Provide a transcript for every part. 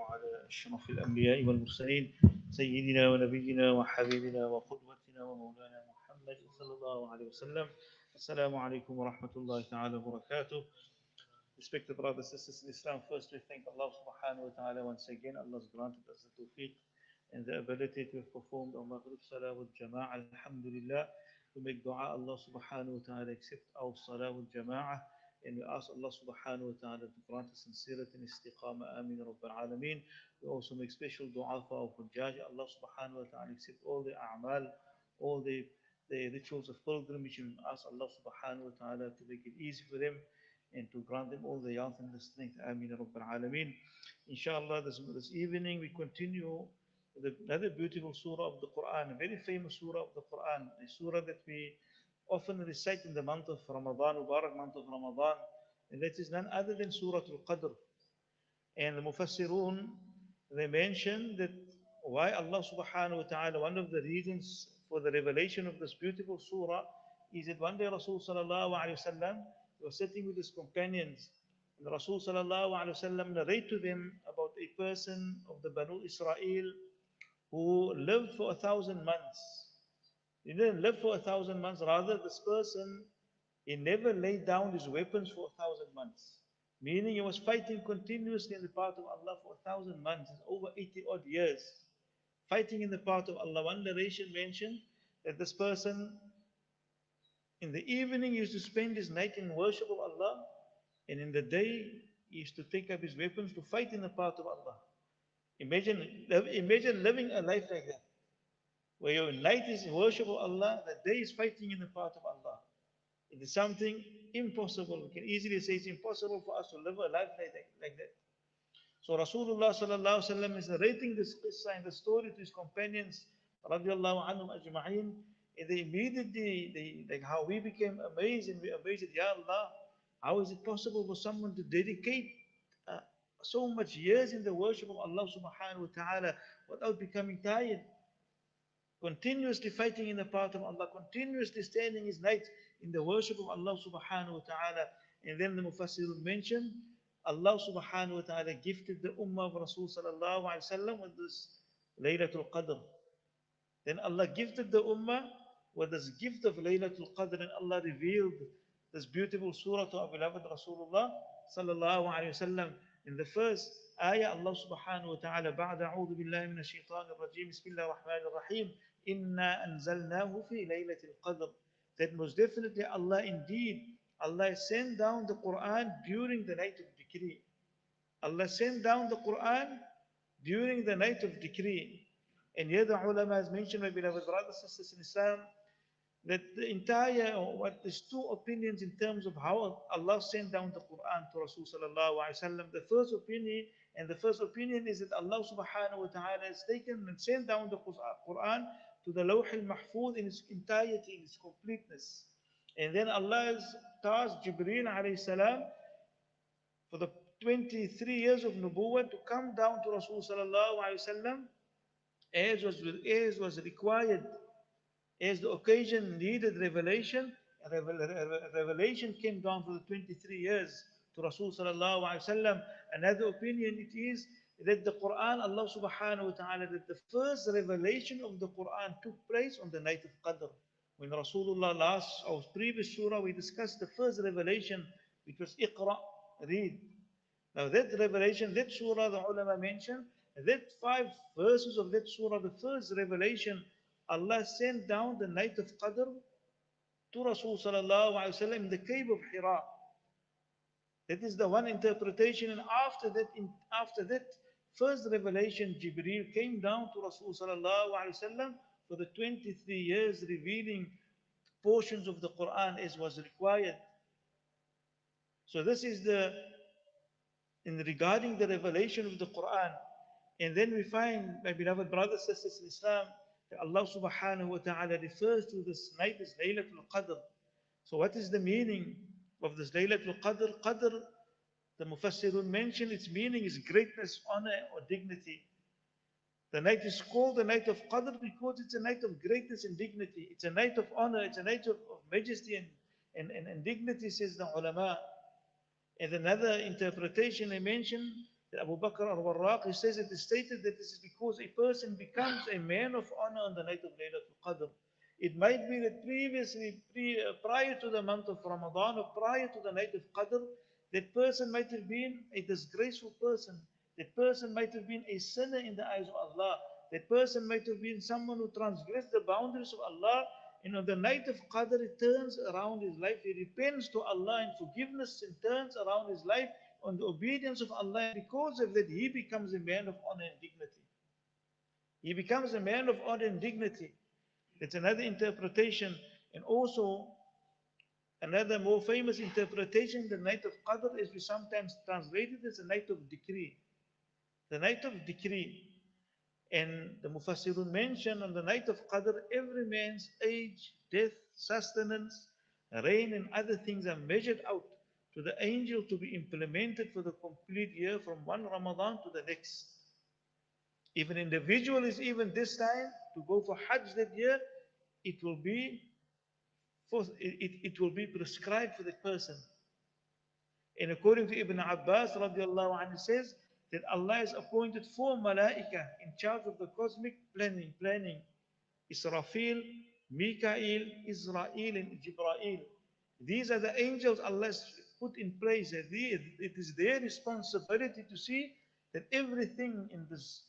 على أشرف الأنبياء والمرسلين سيدنا ونبينا وحبيبنا وقدوتنا ومولانا محمد صلى الله عليه وسلم. Assalamu alaikum wa rahmatullahi ta'ala wa barakatuh. Respected brothers and sisters in Islam, first we thank Allah subhanahu wa ta'ala once again. Allah has granted us the tawfiq and the ability to have performed our Maghrib Salaah with Jama'ah. Alhamdulillah. We make dua Allah subhanahu wa ta'ala accept our Salah with Jama'ah. And we ask Allah subhanahu wa ta'ala to grant us sincerity and istiqamah. Ameen Rabbil Alameen. We also make special dua for our Hujjaj. Allah subhanahu wa ta'ala accept all the a'mal, all the rituals of pilgrimage, and ask Allah subhanahu wa ta'ala to make it easy for them and to grant them all the health and the strength. Ameen Rabbil Alameen. Inshallah, this evening we continue with another beautiful surah of the Quran, a very famous surah of the Quran, a surah that we often recite in the month of Ramadan, Mubarak month of Ramadan, and that is none other than Surah Al-Qadr. And the Mufassirun, they mention that why Allah subhanahu wa ta'ala, one of the reasons for the revelation of this beautiful surah is that one day Rasul sallallahu alayhi wa sallam was sitting with his companions, and Rasul sallallahu alayhi wa sallam narrated to them about a person of the Banu Israel who lived for 1,000 months. He didn't live for 1,000 months. Rather, this person, he never laid down his weapons for 1,000 months. Meaning he was fighting continuously in the path of Allah for 1,000 months, over 80 odd years. Fighting in the path of Allah. One narration mentioned that this person, in the evening, used to spend his night in worship of Allah, and in the day, he used to take up his weapons to fight in the path of Allah. Imagine living a life like that, where your night is worship of Allah, the day is fighting in the path of Allah. It is something impossible. We can easily say it's impossible for us to live a life like that. So Rasulullah sallallahu alaihi wasallam is narrating this qissa and the story to his companions, radiallahu anhum ajma'in, and they immediately, like how we became amazed, and we amazed, Ya Allah, how is it possible for someone to dedicate so much years in the worship of Allah subhanahu wa ta'ala without becoming tired? Continuously fighting in the path of Allah, continuously standing his night in the worship of Allah subhanahu wa ta'ala. And then the Mufassirun mentioned, Allah subhanahu wa ta'ala gifted the ummah of Rasul sallallahu alayhi wa sallam with this Laylatul Qadr. Then Allah gifted the ummah with this gift of Laylatul Qadr, and Allah revealed this beautiful surah to our beloved Rasulullah sallallahu alayhi wa sallam. In the first ayah, Allah subhanahu wa ta'ala, بعد أعوذ بالله من الشيطان الرجيم بسم الله الرحمن الرحيم إنا أنزلناه في ليلة القدر. That most definitely Allah indeed, Allah sent down the Quran during the night of decree. Allah sent down the Quran during the night of decree. And here the ulama has mentioned, my beloved brothers and sisters in Islam, that the entire, what there's two opinions in terms of how Allah sent down the Quran to Rasul sallallahu alaihi wasallam. The first opinion is that Allah subhanahu wa ta'ala has taken and sent down the Quran to the Lawh al-Mahfuz in its entirety, in its completeness. And then Allah has tasked Jibreel alayhi salam for the 23 years of Nubuwwah to come down to Rasul sallallahu alaihi wasallam as was required. As the occasion needed revelation, revelation came down for the 23 years to Rasul sallallahu alaihi wasallam. Another opinion it is that the Quran, Allah subhanahu wa ta'ala, that the first revelation of the Quran took place on the night of Qadr. When Rasulullah last, our previous surah, we discussed the first revelation, which was Iqra, read. Now that revelation, that surah, the ulama mentioned, that 5 verses of that surah, the first revelation, Allah sent down the night of Qadr to Rasul sallallahu alaihi wasallam in the cave of Hira. That is the one interpretation. And after that first revelation, Jibreel came down to Rasul sallallahu alaihi wasallam for the 23 years, revealing portions of the Quran as was required. So this is regarding the revelation of the Quran. And then we find, my beloved brothers and sisters in Islam, Allah subhanahu wa ta'ala refers to this night as Laylatul Qadr. So what is the meaning of this Laylatul Qadr? Qadr, the Mufassirun mentioned, its meaning is greatness, honor or dignity. The night is called the night of Qadr because it's a night of greatness and dignity. It's a night of honor, it's a night of majesty and dignity, says the ulama. And another interpretation I mentioned, Abu Bakr al-Warraq, he says it is stated that this is because a person becomes a man of honor on the night of Laylatul Qadr. It might be that prior to the month of Ramadan or prior to the night of Qadr, that person might have been a disgraceful person. That person might have been a sinner in the eyes of Allah. That person might have been someone who transgressed the boundaries of Allah. And on the night of Qadr, it turns around his life. He repents to Allah in forgiveness and turns around his life on the obedience of Allah. And because of that, he becomes a man of honor and dignity. He becomes a man of honor and dignity. That's another interpretation. And also, another more famous interpretation, the night of Qadr, is we sometimes translate it as the night of decree. The night of decree. And the Mufassirun mention on the night of Qadr, every man's age, death, sustenance, rain, and other things are measured out to the angel to be implemented for the complete year from one Ramadan to the next. If an individual is even this time to go for Hajj that year, it will be it will be prescribed for the person. And according to Ibn Abbas radiallahu anhu says that Allah has appointed 4 malaika in charge of the cosmic planning. Israfil, Mikael, Israel, and Jibrail. These are the angels Allah has put in place. It is their responsibility to see that everything in this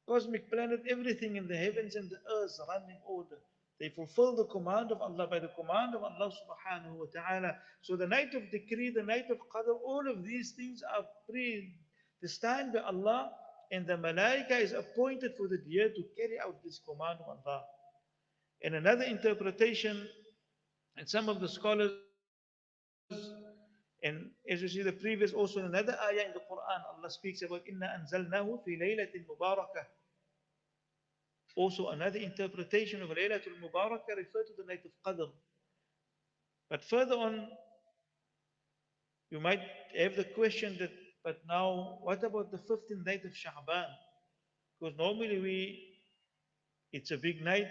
cosmic planet, everything in the heavens and the earth run in order. They fulfill the command of Allah by the command of Allah subhanahu wa ta'ala. So the night of decree, the night of qadr, all of these things are predestined by Allah, and the malaika is appointed for the year to carry out this command of Allah. And another interpretation, and some of the scholars, and as you see the previous, also in another ayah in the Quran, Allah speaks about Inna anzalnahu fi laylatin mubarakah. Also another interpretation of Laylatul Mubarakah referred to the night of Qadr. But further on, you might have the question that, but now, what about the 15th night of Sha'ban? Because normally it's a big night,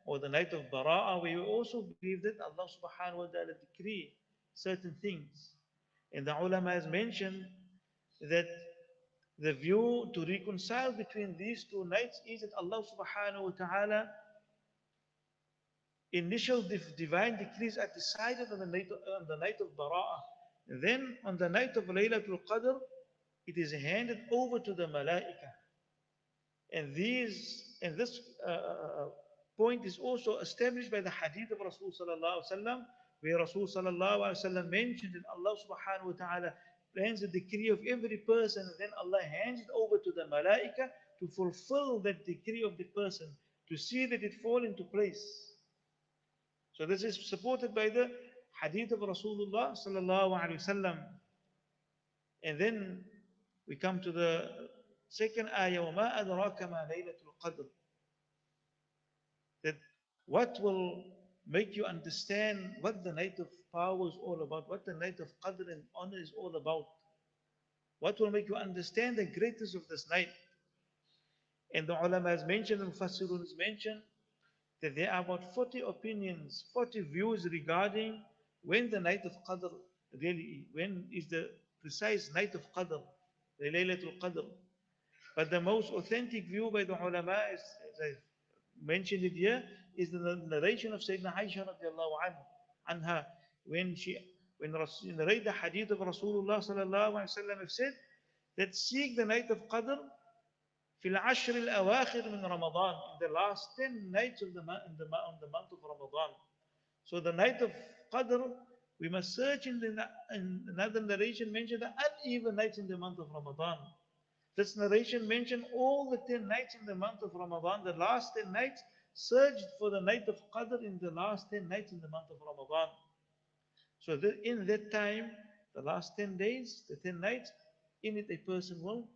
or the night of Bara'ah, we also believe that Allah subhanahu wa ta'ala decree certain things. And the ulama has mentioned that the view to reconcile between these 2 nights is that Allah subhanahu wa ta'ala initial divine decrees are decided on the night of Bara'ah. Then on the night of Laylatul Qadr, it is handed over to the Malaika. And this point is also established by the hadith of Rasul sallallahu alaihi wasallam, where Rasul sallallahu alaihi wasallam mentioned that Allah subhanahu wa ta'ala plans the decree of every person, and then Allah hands it over to the Malaika to fulfill that decree of the person, to see that it fall into place. So this is supported by the hadith of Rasulullah sallallahu alaihi wasallam. And then we come to the second ayah, وَمَا أَدْرَاكَ مَا لَيْلَةُ الْقَدْرِ. That what will make you understand what the night of power is all about, what the night of Qadr and honor is all about. What will make you understand the greatness of this night? And the ulama has mentioned, and Mufassirun has mentioned, that there are about 40 opinions, 40 views regarding when the night of Qadr really, when is the precise night of Qadr, the Laylatul Qadr. But the most authentic view by the ulama, as I mentioned it here, is the narration of Sayyidina Aisha radiallahu anha, when she narrated the hadith of Rasulullah sallallahu alaihi wasallam, said that seek the night of Qadr في العشر الأواخر من رمضان, in the last 10 nights of the month of Ramadan. So the night of Qadr, we must search in another narration mentioned the uneven nights in the month of Ramadan. This narration mentioned all the 10 nights in the month of Ramadan, the last 10 nights, searched for the night of Qadr in the last 10 nights in the month of Ramadan. So that in that time, the last 10 days, the 10 nights, in it a person will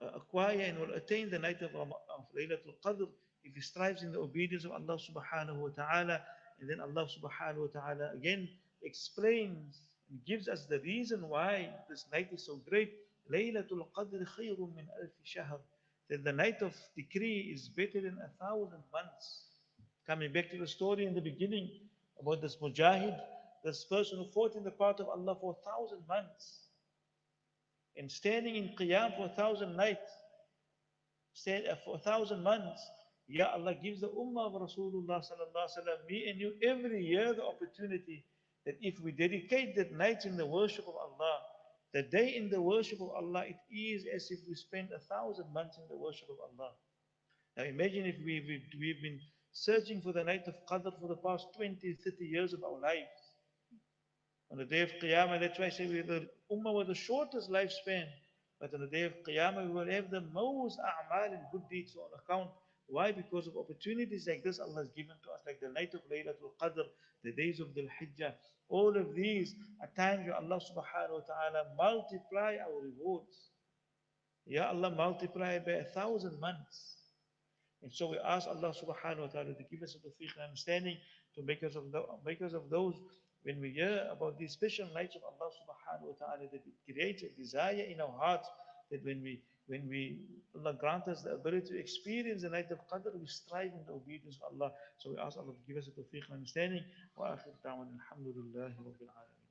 acquire and will attain the night of Laylatul Qadr if he strives in the obedience of Allah subhanahu wa ta'ala. And then Allah subhanahu wa ta'ala again explains and gives us the reason why this night is so great. Laylatul Qadr khayrun min alfi shahr. That the night of decree is better than 1,000 months. Coming back to the story in the beginning about this mujahid, this person who fought in the path of Allah for 1,000 months. And standing in Qiyam for 1,000 nights, stand for 1,000 months. Ya Allah gives the Ummah of Rasulullah sallallahu alaihi wasallam, me and you, every year the opportunity that if we dedicate that night in the worship of Allah, the day in the worship of Allah, it is as if we spend 1,000 months in the worship of Allah. Now imagine if we've been searching for the night of Qadr for the past 20, 30 years of our lives. On the day of Qiyamah, that's why I say we're the Ummah with the shortest lifespan. But on the day of Qiyamah, we will have the most a'mal and good deeds on account. Why? Because of opportunities like this Allah has given to us, like the night of Laylatul Qadr, the days of Dhul Hijjah. All of these are times where Allah subhanahu wa ta'ala multiply our rewards. Ya Allah, multiply by 1,000 months. And so we ask Allah subhanahu wa ta'ala to give us a tawfiq and understanding to make us of those when we hear about these special nights of Allah subhanahu wa ta'ala, that it creates a desire in our hearts that when we Allah grant us the ability to experience the night of Qadr, we strive in the obedience of Allah. So we ask Allah to give us a tawfiq and understanding. Wa akhir da'wan alhamdulillahi rabbil alamin.